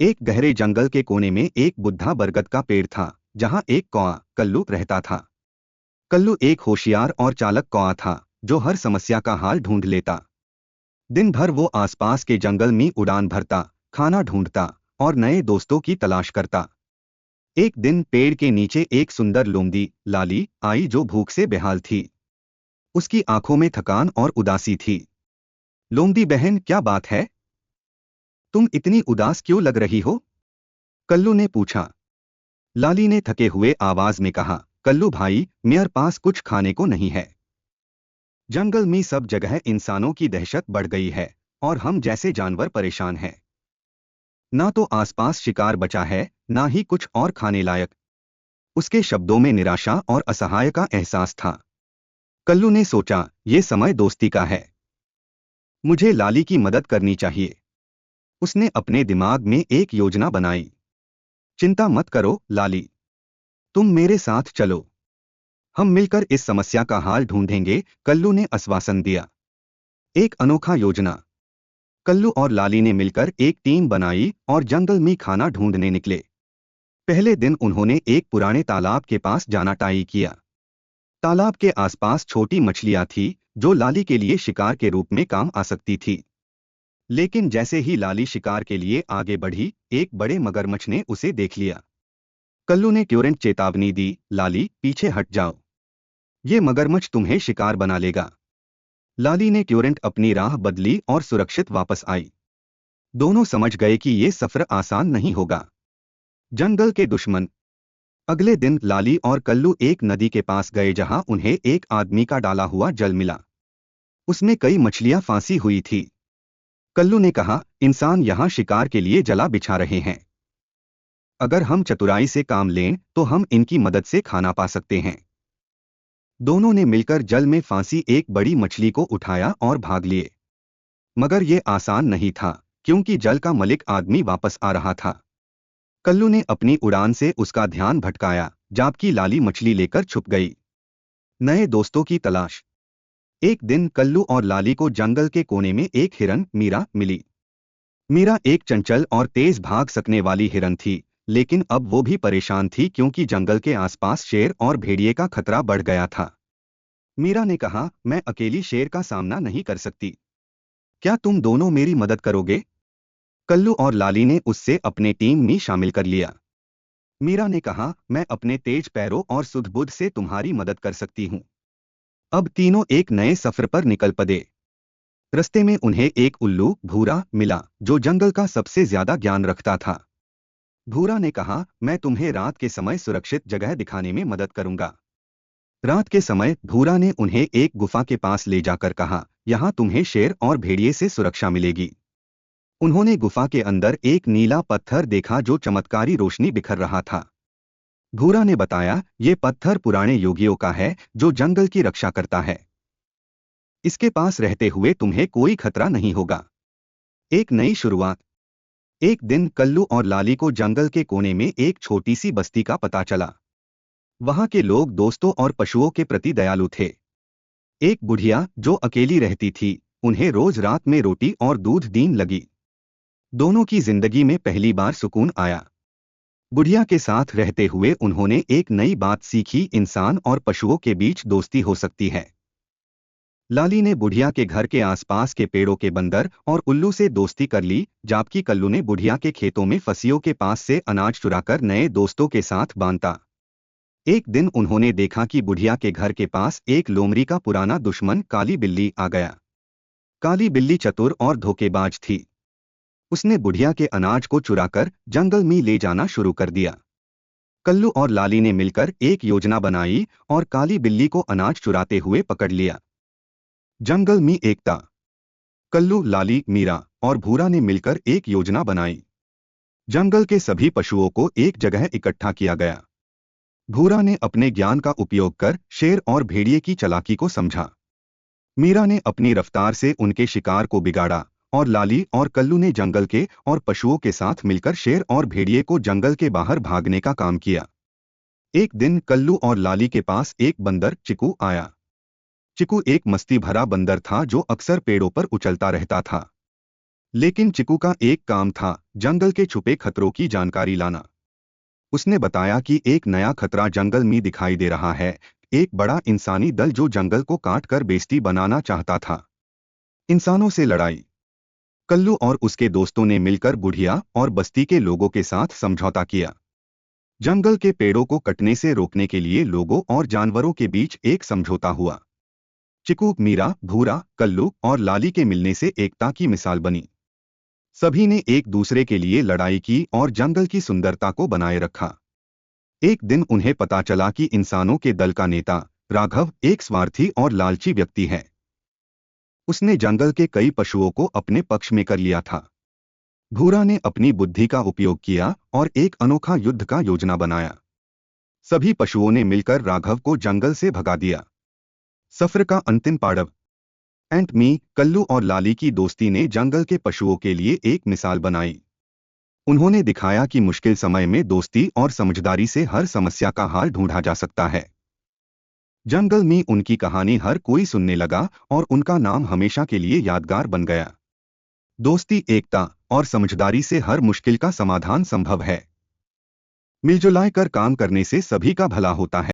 एक गहरे जंगल के कोने में एक बुढ़ा बरगद का पेड़ था, जहां एक कौआ कल्लू रहता था। कल्लू एक होशियार और चालाक कौआ था, जो हर समस्या का हाल ढूंढ लेता। दिन भर वो आसपास के जंगल में उड़ान भरता, खाना ढूंढता और नए दोस्तों की तलाश करता। एक दिन पेड़ के नीचे एक सुंदर लोमड़ी लाली आई, जो भूख से बेहाल थी। उसकी आंखों में थकान और उदासी थी। लोमड़ी बहन, क्या बात है? तुम इतनी उदास क्यों लग रही हो? कल्लू ने पूछा। लाली ने थके हुए आवाज में कहा, कल्लू भाई, मेरे पास कुछ खाने को नहीं है। जंगल में सब जगह इंसानों की दहशत बढ़ गई है और हम जैसे जानवर परेशान हैं। ना तो आसपास शिकार बचा है, ना ही कुछ और खाने लायक। उसके शब्दों में निराशा और असहाय का एहसास था। कल्लू ने सोचा, ये समय दोस्ती का है। मुझे लाली की मदद करनी चाहिए। उसने अपने दिमाग में एक योजना बनाई। चिंता मत करो लाली, तुम मेरे साथ चलो। हम मिलकर इस समस्या का हल ढूंढेंगे, कल्लू ने आश्वासन दिया। एक अनोखा योजना। कल्लू और लाली ने मिलकर एक टीम बनाई और जंगल में खाना ढूंढने निकले। पहले दिन उन्होंने एक पुराने तालाब के पास जाना तय किया। तालाब के आसपास छोटी मछलियां थी, जो लाली के लिए शिकार के रूप में काम आ सकती थी। लेकिन जैसे ही लाली शिकार के लिए आगे बढ़ी, एक बड़े मगरमच्छ ने उसे देख लिया। कल्लू ने तुरंत चेतावनी दी, लाली पीछे हट जाओ, ये मगरमच्छ तुम्हें शिकार बना लेगा। लाली ने तुरंत अपनी राह बदली और सुरक्षित वापस आई। दोनों समझ गए कि ये सफर आसान नहीं होगा। जंगल के दुश्मन। अगले दिन लाली और कल्लू एक नदी के पास गए, जहां उन्हें एक आदमी का डाला हुआ जल मिला। उसमें कई मछलियां फांसी हुई थी। कल्लू ने कहा, इंसान यहाँ शिकार के लिए जला बिछा रहे हैं। अगर हम चतुराई से काम लें तो हम इनकी मदद से खाना पा सकते हैं। दोनों ने मिलकर जल में फांसी एक बड़ी मछली को उठाया और भाग लिए। मगर ये आसान नहीं था, क्योंकि जल का मालिक आदमी वापस आ रहा था। कल्लू ने अपनी उड़ान से उसका ध्यान भटकाया, जबकि लाली मछली लेकर छुप गई। नए दोस्तों की तलाश। एक दिन कल्लू और लाली को जंगल के कोने में एक हिरन मीरा मिली। मीरा एक चंचल और तेज भाग सकने वाली हिरन थी, लेकिन अब वो भी परेशान थी, क्योंकि जंगल के आसपास शेर और भेड़िए का खतरा बढ़ गया था। मीरा ने कहा, मैं अकेली शेर का सामना नहीं कर सकती। क्या तुम दोनों मेरी मदद करोगे? कल्लू और लाली ने उससे अपने टीम में शामिल कर लिया। मीरा ने कहा, मैं अपने तेज पैरों और सुध-बुध से तुम्हारी मदद कर सकती हूँ। अब तीनों एक नए सफर पर निकल पड़े। रस्ते में उन्हें एक उल्लू भूरा मिला, जो जंगल का सबसे ज्यादा ज्ञान रखता था। भूरा ने कहा, मैं तुम्हें रात के समय सुरक्षित जगह दिखाने में मदद करूंगा। रात के समय भूरा ने उन्हें एक गुफा के पास ले जाकर कहा, यहाँ तुम्हें शेर और भेड़िए से सुरक्षा मिलेगी। उन्होंने गुफा के अंदर एक नीला पत्थर देखा, जो चमत्कारी रोशनी बिखर रहा था। भूरा ने बताया, ये पत्थर पुराने योगियों का है, जो जंगल की रक्षा करता है। इसके पास रहते हुए तुम्हें कोई खतरा नहीं होगा। एक नई शुरुआत। एक दिन कल्लू और लाली को जंगल के कोने में एक छोटी सी बस्ती का पता चला। वहां के लोग दोस्तों और पशुओं के प्रति दयालु थे। एक बुढ़िया जो अकेली रहती थी, उन्हें रोज रात में रोटी और दूध देने लगी। दोनों की जिंदगी में पहली बार सुकून आया। बुढ़िया के साथ रहते हुए उन्होंने एक नई बात सीखी, इंसान और पशुओं के बीच दोस्ती हो सकती है। लाली ने बुढ़िया के घर के आसपास के पेड़ों के बंदर और उल्लू से दोस्ती कर ली, जबकि कल्लू ने बुढ़िया के खेतों में फसियों के पास से अनाज चुराकर नए दोस्तों के साथ बांधा। एक दिन उन्होंने देखा कि बुढ़िया के घर के पास एक लोमड़ी का पुराना दुश्मन काली बिल्ली आ गया। काली बिल्ली चतुर और धोखेबाज थी। उसने बुढ़िया के अनाज को चुराकर जंगल में ले जाना शुरू कर दिया। कल्लू और लाली ने मिलकर एक योजना बनाई और काली बिल्ली को अनाज चुराते हुए पकड़ लिया। जंगल में एकता। कल्लू, लाली, मीरा और भूरा ने मिलकर एक योजना बनाई। जंगल के सभी पशुओं को एक जगह इकट्ठा किया गया। भूरा ने अपने ज्ञान का उपयोग कर शेर और भेड़िए की चालाकी को समझा। मीरा ने अपनी रफ्तार से उनके शिकार को बिगाड़ा और लाली और कल्लू ने जंगल के और पशुओं के साथ मिलकर शेर और भेड़िए को जंगल के बाहर भागने का काम किया। एक दिन कल्लू और लाली के पास एक बंदर चिकू आया। चिकू एक मस्ती भरा बंदर था, जो अक्सर पेड़ों पर उछलता रहता था। लेकिन चिकू का एक काम था जंगल के छुपे खतरों की जानकारी लाना। उसने बताया कि एक नया खतरा जंगल में दिखाई दे रहा है, एक बड़ा इंसानी दल जो जंगल को काट कर बेइज्जती बनाना चाहता था। इंसानों से लड़ाई। कल्लू और उसके दोस्तों ने मिलकर बुढ़िया और बस्ती के लोगों के साथ समझौता किया। जंगल के पेड़ों को कटने से रोकने के लिए लोगों और जानवरों के बीच एक समझौता हुआ। चिकू, मीरा, भूरा, कल्लू और लाली के मिलने से एकता की मिसाल बनी। सभी ने एक दूसरे के लिए लड़ाई की और जंगल की सुंदरता को बनाए रखा। एक दिन उन्हें पता चला कि इंसानों के दल का नेता राघव एक स्वार्थी और लालची व्यक्ति है। उसने जंगल के कई पशुओं को अपने पक्ष में कर लिया था। भूरा ने अपनी बुद्धि का उपयोग किया और एक अनोखा युद्ध का योजना बनाया। सभी पशुओं ने मिलकर राघव को जंगल से भगा दिया। सफर का अंतिम पड़ाव। एंट मी, कल्लू और लाली की दोस्ती ने जंगल के पशुओं के लिए एक मिसाल बनाई। उन्होंने दिखाया कि मुश्किल समय में दोस्ती और समझदारी से हर समस्या का हल ढूंढा जा सकता है। जंगल में उनकी कहानी हर कोई सुनने लगा और उनका नाम हमेशा के लिए यादगार बन गया। दोस्ती, एकता और समझदारी से हर मुश्किल का समाधान संभव है। मिलजुल कर काम करने से सभी का भला होता है।